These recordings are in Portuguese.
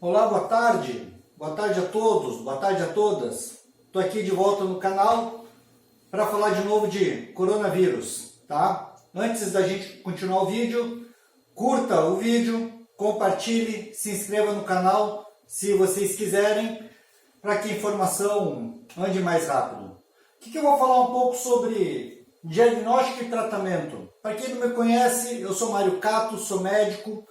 Olá, boa tarde. Boa tarde a todos, boa tarde a todas. Estou aqui de volta no canal para falar de novo de coronavírus, tá? Antes da gente continuar o vídeo, curta o vídeo, compartilhe, se inscreva no canal se vocês quiserem, para que a informação ande mais rápido. O que eu vou falar um pouco sobre diagnóstico e tratamento. Para quem não me conhece, eu sou Mário Cato, sou médico.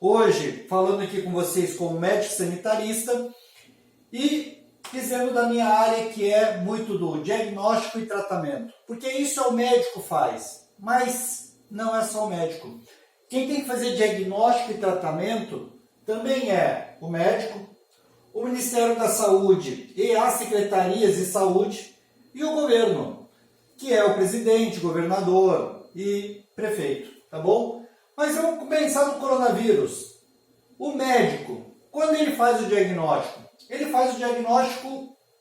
Hoje, falando aqui com vocês como médico sanitarista e dizendo da minha área que é muito do diagnóstico e tratamento. Porque isso é o médico faz, mas não é só o médico. Quem tem que fazer diagnóstico e tratamento também é o médico, o Ministério da Saúde e as secretarias de saúde e o governo, que é o presidente, governador e prefeito, tá bom? Mas vamos pensar no coronavírus. O médico, quando ele faz o diagnóstico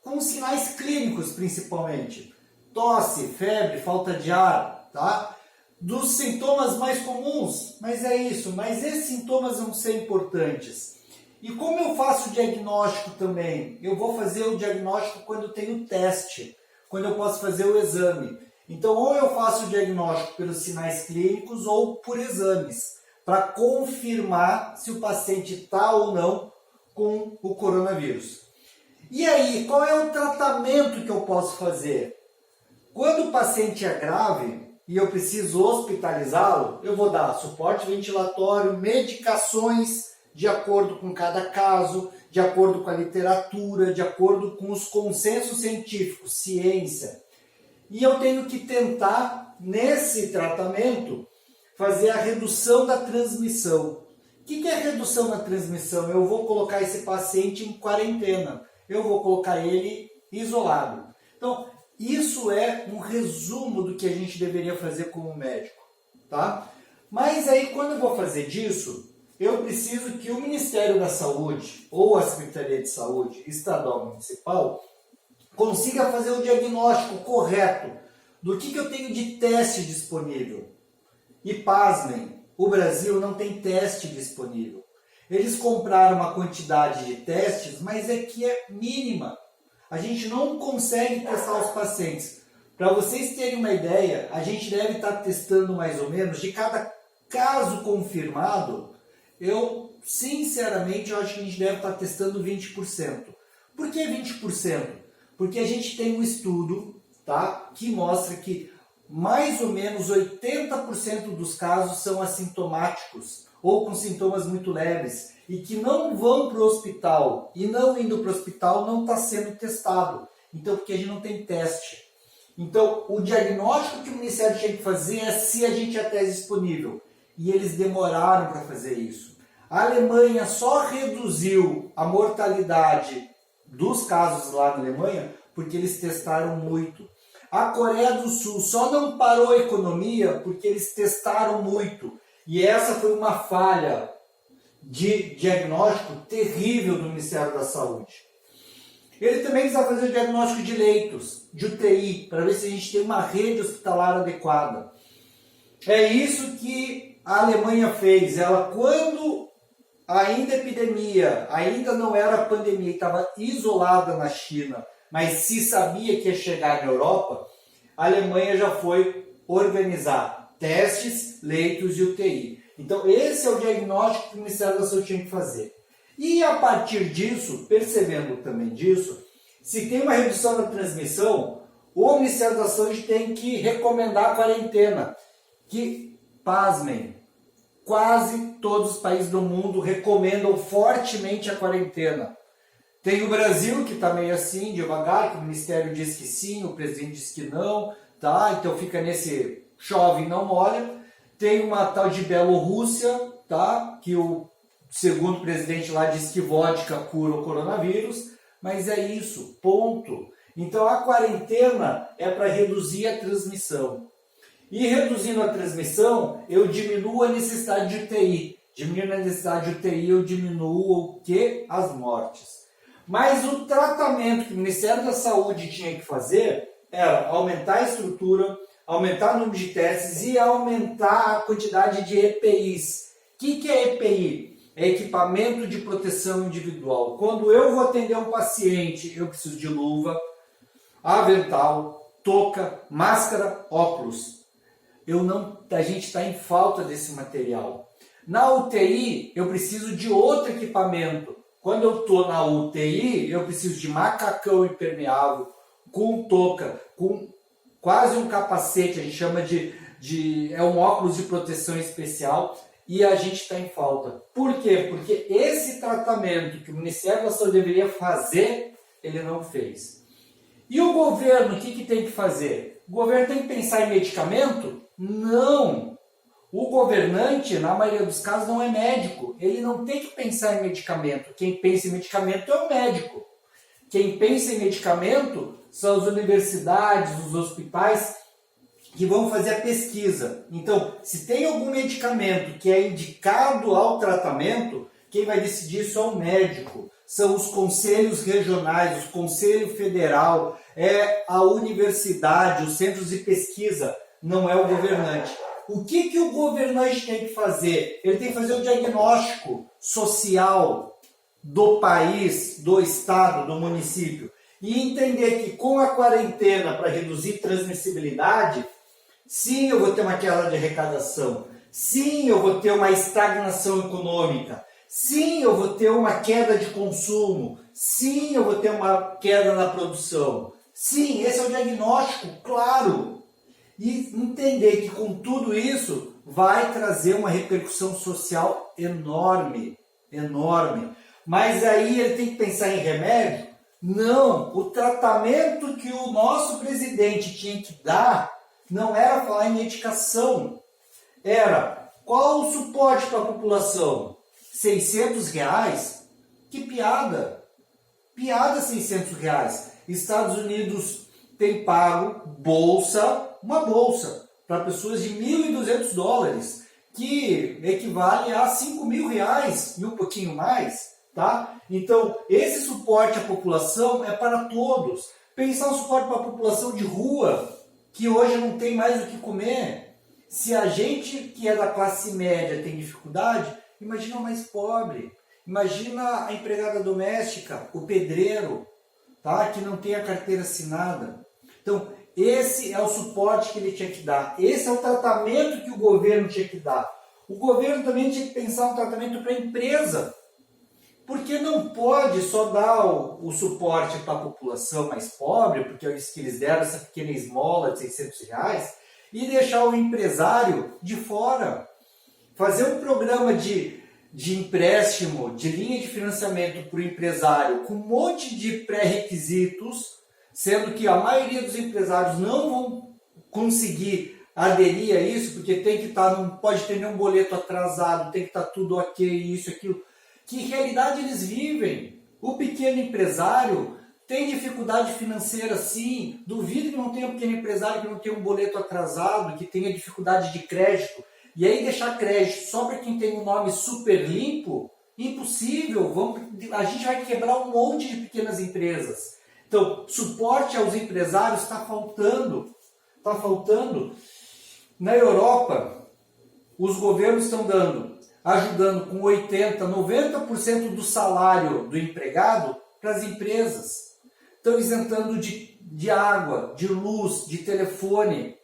com sinais clínicos principalmente. Tosse, febre, falta de ar, tá? Dos sintomas mais comuns, mas é isso, mas esses sintomas vão ser importantes. E como eu faço o diagnóstico também? Eu vou fazer o diagnóstico quando eu tenho teste, quando eu posso fazer o exame. Então, ou eu faço o diagnóstico pelos sinais clínicos ou por exames, para confirmar se o paciente está ou não com o coronavírus. E aí, qual é o tratamento que eu posso fazer? Quando o paciente é grave e eu preciso hospitalizá-lo, eu vou dar suporte ventilatório, medicações de acordo com cada caso, de acordo com a literatura, de acordo com os consensos científicos, ciência. E eu tenho que tentar, nesse tratamento, fazer a redução da transmissão. O que é redução da transmissão? Eu vou colocar esse paciente em quarentena. Eu vou colocar ele isolado. Então, isso é um resumo do que a gente deveria fazer como médico, tá? Mas aí, quando eu vou fazer disso, eu preciso que o Ministério da Saúde, ou a Secretaria de Saúde, estadual municipal, consiga fazer o diagnóstico correto do que eu tenho de teste disponível. E pasmem, o Brasil não tem teste disponível. Eles compraram uma quantidade de testes, mas é que é mínima. A gente não consegue testar os pacientes. Para vocês terem uma ideia, a gente deve estar testando mais ou menos, de cada caso confirmado, eu sinceramente acho que a gente deve estar testando 20%. Por que 20%? Porque a gente tem um estudo, tá, que mostra que mais ou menos 80% dos casos são assintomáticos ou com sintomas muito leves e que não vão para o hospital. E não indo para o hospital não está sendo testado. Então, porque a gente não tem teste. Então, o diagnóstico que o Ministério tinha que fazer é se a gente tinha teste disponível. E eles demoraram para fazer isso. A Alemanha só reduziu a mortalidade dos casos lá na Alemanha, porque eles testaram muito. A Coreia do Sul só não parou a economia porque eles testaram muito. E essa foi uma falha de diagnóstico terrível do Ministério da Saúde. Ele também precisa fazer o diagnóstico de leitos, de UTI, para ver se a gente tem uma rede hospitalar adequada. É isso que a Alemanha fez. Ela, quando ainda a epidemia, ainda não era pandemia, estava isolada na China, mas se sabia que ia chegar na Europa, a Alemanha já foi organizar testes, leitos e UTI. Então esse é o diagnóstico que o Ministério da Saúde tinha que fazer. E a partir disso, percebendo também disso, se tem uma redução da transmissão, o Ministério da Saúde tem que recomendar a quarentena, que, pasmem, quase todos os países do mundo recomendam fortemente a quarentena. Tem o Brasil, que está meio assim, devagar, que o Ministério diz que sim, o presidente diz que não, tá? Então fica nesse chove e não molha. Tem uma tal de Bielorrússia, tá? Que o segundo presidente lá diz que vodka cura o coronavírus, mas é isso, ponto. Então a quarentena é para reduzir a transmissão. E reduzindo a transmissão, eu diminuo a necessidade de UTI. Diminuindo a necessidade de UTI, eu diminuo o quê? As mortes. Mas o tratamento que o Ministério da Saúde tinha que fazer era aumentar a estrutura, aumentar o número de testes e aumentar a quantidade de EPIs. O que é EPI? é equipamento de proteção individual. Quando eu vou atender um paciente, eu preciso de luva, avental, touca, máscara, óculos. A gente está em falta desse material. Na UTI, eu preciso de outro equipamento. Quando eu estou na UTI, eu preciso de macacão impermeável, com touca, com quase um capacete, a gente chama é um óculos de proteção especial, e a gente está em falta. Por quê? Porque esse tratamento que o Ministério da Saúde deveria fazer, ele não fez. E o governo, o que tem que fazer? O governo tem que pensar em medicamento? Não! O governante, na maioria dos casos, não é médico. Ele não tem que pensar em medicamento. Quem pensa em medicamento é o médico. Quem pensa em medicamento são as universidades, os hospitais que vão fazer a pesquisa. Então, se tem algum medicamento que é indicado ao tratamento, quem vai decidir isso é o médico. São os conselhos regionais, o Conselho Federal, é a universidade, os centros de pesquisa, não é o governante. O que o governante tem que fazer? Ele tem que fazer o diagnóstico social do país, do estado, do município. E entender que com a quarentena, para reduzir transmissibilidade, sim, eu vou ter uma queda de arrecadação. Sim, eu vou ter uma estagnação econômica. Sim, eu vou ter uma queda de consumo. Sim, eu vou ter uma queda na produção. Sim, esse é o diagnóstico, claro. E entender que com tudo isso vai trazer uma repercussão social enorme, enorme. Mas aí ele tem que pensar em remédio? Não, o tratamento que o nosso presidente tinha que dar não era falar em medicação. Era, qual o suporte para a população? R$600? Que piada! Piada R$600. Estados Unidos tem pago uma bolsa para pessoas de $1.200, que equivale a R$5.000 e um pouquinho mais, tá? Então, esse suporte à população é para todos. Pensar no suporte para a população de rua, que hoje não tem mais o que comer. Se a gente que é da classe média tem dificuldade, imagina o mais pobre. Imagina a empregada doméstica, o pedreiro, tá? Que não tem a carteira assinada. Então, esse é o suporte que ele tinha que dar. Esse é o tratamento que o governo tinha que dar. O governo também tinha que pensar um tratamento para a empresa. Porque não pode só dar o suporte para a população mais pobre, porque é isso que eles deram, essa pequena esmola de R$600, e deixar o empresário de fora. Fazer um programa de empréstimo, de linha de financiamento para o empresário, com um monte de pré-requisitos, sendo que a maioria dos empresários não vão conseguir aderir a isso, porque tem que estar, não pode ter nenhum boleto atrasado, tem que estar tudo ok, isso, aquilo. Que realidade eles vivem? O pequeno empresário tem dificuldade financeira, sim. Duvido que não tenha um pequeno empresário que não tenha um boleto atrasado, que tenha dificuldade de crédito. E aí deixar crédito só para quem tem um nome super limpo? Impossível. A gente vai quebrar um monte de pequenas empresas. Então, suporte aos empresários está faltando. Está faltando. Na Europa, os governos estão ajudando com 80%, 90% do salário do empregado para as empresas. Estão isentando de água, de luz, de telefone.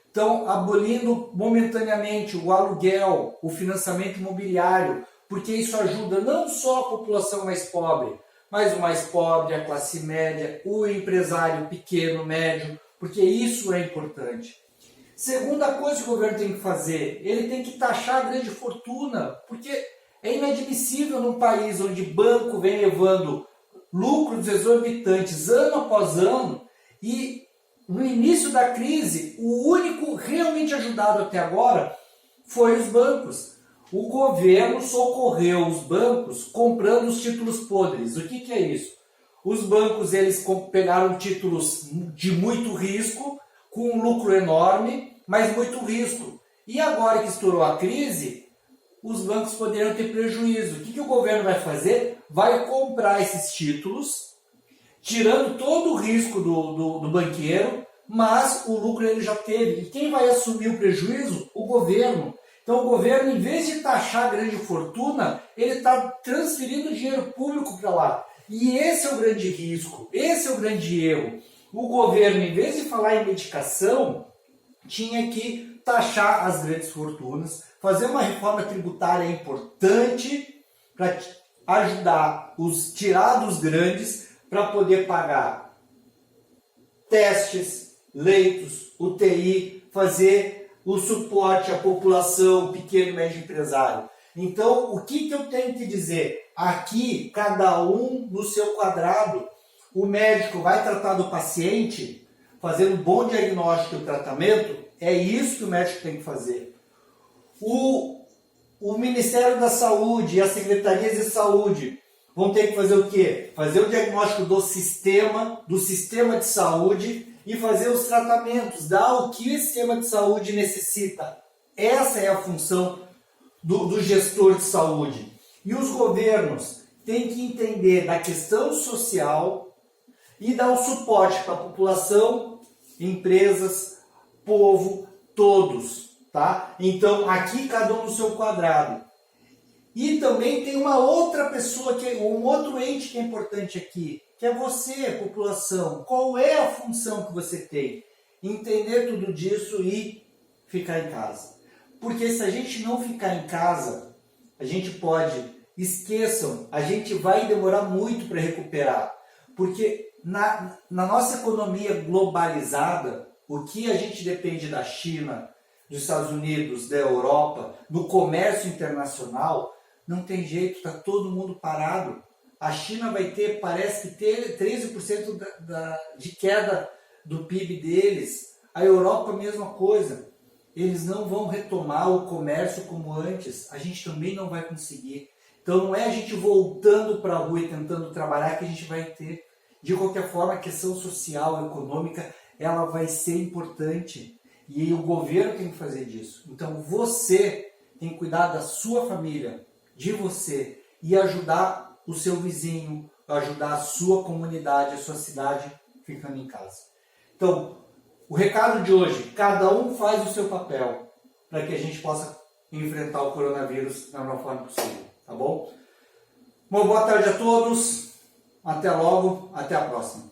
Estão abolindo momentaneamente o aluguel, o financiamento imobiliário, porque isso ajuda não só a população mais pobre, mas o mais pobre, a classe média, o empresário pequeno, médio, porque isso é importante. Segunda coisa que o governo tem que fazer, ele tem que taxar a grande fortuna, porque é inadmissível num país onde banco vem levando lucros exorbitantes ano após ano e no início da crise, o único realmente ajudado até agora foi os bancos. O governo socorreu os bancos comprando os títulos podres. O que é isso? Os bancos eles pegaram títulos de muito risco, com um lucro enorme, mas muito risco. E agora que estourou a crise, os bancos poderiam ter prejuízo. O que o governo vai fazer? Vai comprar esses títulos, tirando todo o risco do banqueiro, mas o lucro ele já teve. E quem vai assumir o prejuízo? O governo. Então o governo, em vez de taxar a grande fortuna, ele está transferindo dinheiro público para lá. E esse é o grande risco, esse é o grande erro. O governo, em vez de falar em medicação, tinha que taxar as grandes fortunas, fazer uma reforma tributária importante para ajudar tirar dos grandes para poder pagar testes, leitos, UTI, fazer o suporte à população, pequeno e médio empresário. Então, o que eu tenho que dizer? Aqui, cada um no seu quadrado. O médico vai tratar do paciente, fazendo um bom diagnóstico e tratamento. É isso que o médico tem que fazer. O Ministério da Saúde e as secretarias de saúde vão ter que fazer o quê? Fazer o diagnóstico do sistema de saúde e fazer os tratamentos, dar o que o sistema de saúde necessita. Essa é a função do gestor de saúde. E os governos têm que entender da questão social e dar o suporte para a população, empresas, povo, todos. Tá? Então, aqui cada um no seu quadrado. E também tem uma outra pessoa, um outro ente que é importante aqui, que é você, população. Qual é a função que você tem? Entender tudo disso e ficar em casa. Porque se a gente não ficar em casa, a gente pode... Esqueçam, a gente vai demorar muito para recuperar. Porque na nossa economia globalizada, o que a gente depende da China, dos Estados Unidos, da Europa, do comércio internacional, não tem jeito, está todo mundo parado. A China vai ter, parece que ter 13% de queda do PIB deles. A Europa, a mesma coisa. Eles não vão retomar o comércio como antes. A gente também não vai conseguir. Então não é a gente voltando para a rua e tentando trabalhar que a gente vai ter. De qualquer forma, a questão social, econômica, ela vai ser importante. E o governo tem que fazer disso. Então você tem que cuidar da sua família, de você, e ajudar o seu vizinho, ajudar a sua comunidade, a sua cidade, ficando em casa. Então, o recado de hoje, cada um faz o seu papel para que a gente possa enfrentar o coronavírus da melhor forma possível, tá bom? Uma boa tarde a todos, até logo, até a próxima.